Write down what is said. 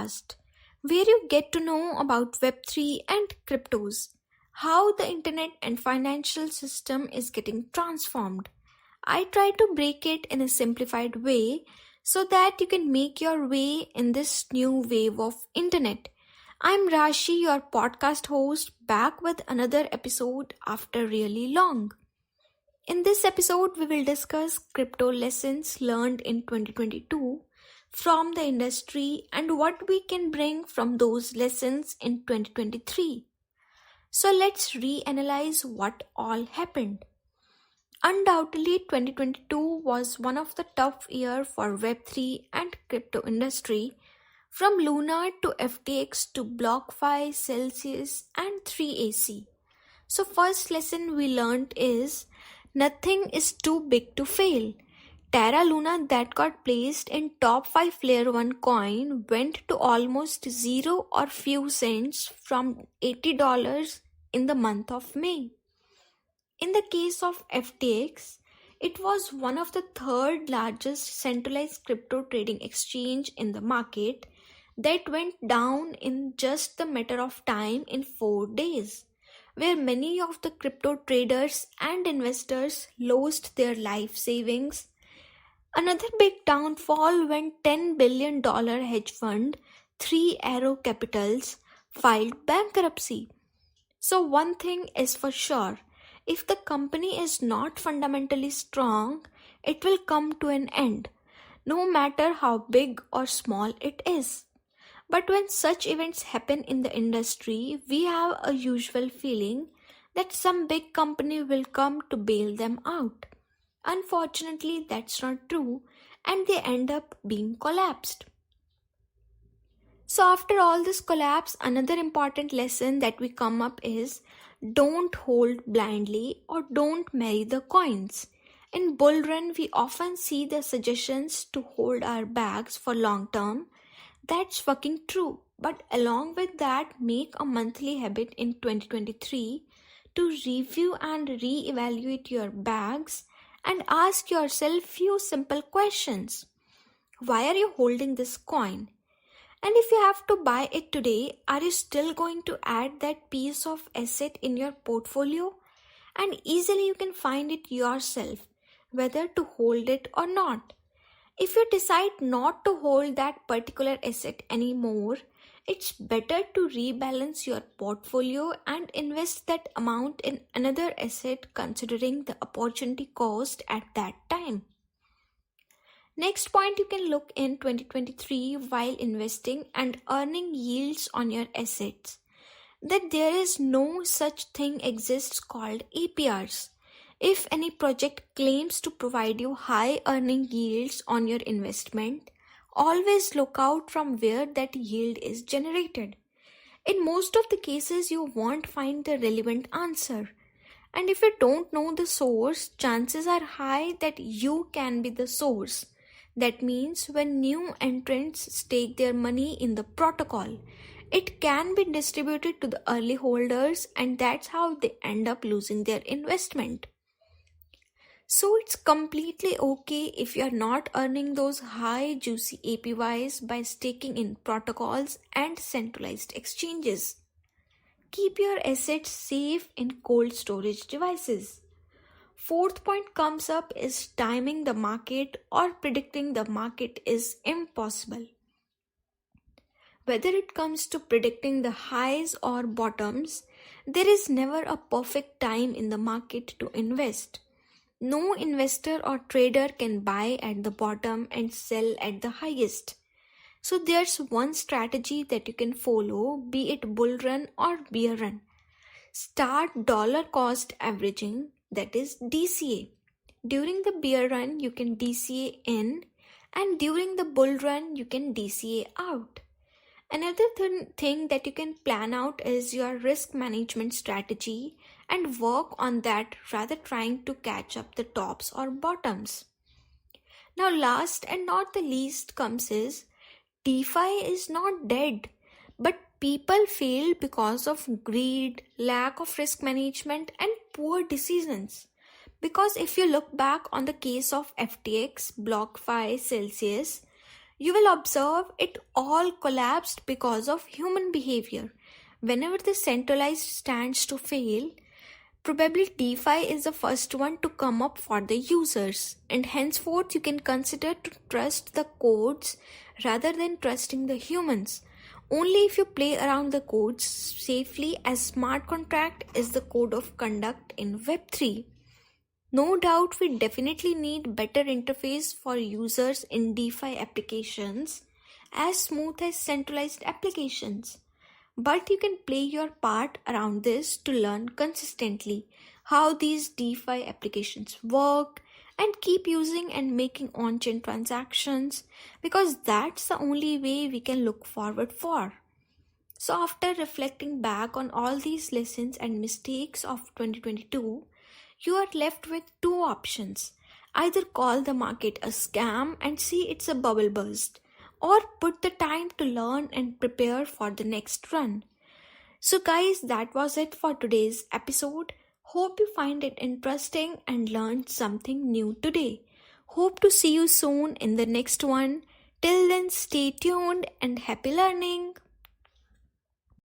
podcast where you get to know about Web3 and cryptos, how the internet and financial system is getting transformed. I try to break it in a simplified way so that you can make your way in this new wave of internet. I'm Rashi, your podcast host, back with another episode after really long. In this episode, we will discuss crypto lessons learned in 2022 from the industry and what we can bring from those lessons in 2023. So let's reanalyze what all happened. Undoubtedly, 2022 was one of the tough years for Web3 and crypto industry, from Luna to FTX to BlockFi, Celsius, and 3AC. So first lesson we learned is nothing is too big to fail. Terra Luna that got placed in top 5 layer 1 coin went to almost zero or few cents from $80 in the month of May. In the case of FTX, it was one of the third largest centralized crypto trading exchange in the market that went down in just the matter of time in 4 days, where many of the crypto traders and investors lost their life savings. Another big downfall when $10 billion hedge fund 3 Arrow Capitals filed bankruptcy. So one thing is for sure, if the company is not fundamentally strong, it will come to an end, no matter how big or small it is. But when such events happen in the industry, we have a usual feeling that some big company will come to bail them out. Unfortunately, that's not true, and they end up being collapsed. So after all this collapse, another important lesson that we come up is don't hold blindly or don't marry the coins. In bull run, we often see the suggestions to hold our bags for long term. That's fucking true. But along with that, make a monthly habit in 2023 to review and re-evaluate your bags and ask yourself few simple questions. Why are you holding this coin? And if you have to buy it today, are you still going to add that piece of asset in your portfolio? And easily you can find it yourself, whether to hold it or not. If you decide not to hold that particular asset anymore, it's better to rebalance your portfolio and invest that amount in another asset considering the opportunity cost at that time. Next point you can look in 2023 while investing and earning yields on your assets, that there is no such thing exists called APRs. If any project claims to provide you high earning yields on your investment, always look out from where that yield is generated. In most of the cases, you won't find the relevant answer. And if you don't know the source, chances are high that you can be the source. That means when new entrants stake their money in the protocol, it can be distributed to the early holders, and that's how they end up losing their investment. So it's completely okay if you're not earning those high juicy APYs by staking in protocols and centralized exchanges. Keep your assets safe in cold storage devices. Fourth point comes up is timing the market or predicting the market is impossible. Whether it comes to predicting the highs or bottoms, there is never a perfect time in the market to invest. No investor or trader can buy at the bottom and sell at the highest. So there's one strategy that you can follow, be it bull run or bear run. Start dollar cost averaging, that is DCA. During the bear run, you can DCA in, and during the bull run, you can DCA out. Another thing that you can plan out is your risk management strategy and work on that rather trying to catch up the tops or bottoms. Now last and not the least comes is DeFi is not dead, but people fail because of greed, lack of risk management and poor decisions. Because if you look back on the case of FTX, BlockFi, Celsius, You will observe it all collapsed because of human behavior. Whenever the centralized stands to fail, probably DeFi is the first one to come up for the users, and henceforth you can consider to trust the codes rather than trusting the humans. Only if you play around the codes safely, as smart contract is the code of conduct in Web3. No doubt we definitely need better interface for users in DeFi applications as smooth as centralized applications. But you can play your part around this to learn consistently how these DeFi applications work and keep using and making on-chain transactions, because that's the only way we can look forward for. So after reflecting back on all these lessons and mistakes of 2022, you are left with two options. Either call the market a scam and see it's a bubble burst, or put the time to learn and prepare for the next run. So guys, that was it for today's episode. Hope you find it interesting and learned something new today. Hope to see you soon in the next one. Till then, stay tuned and happy learning.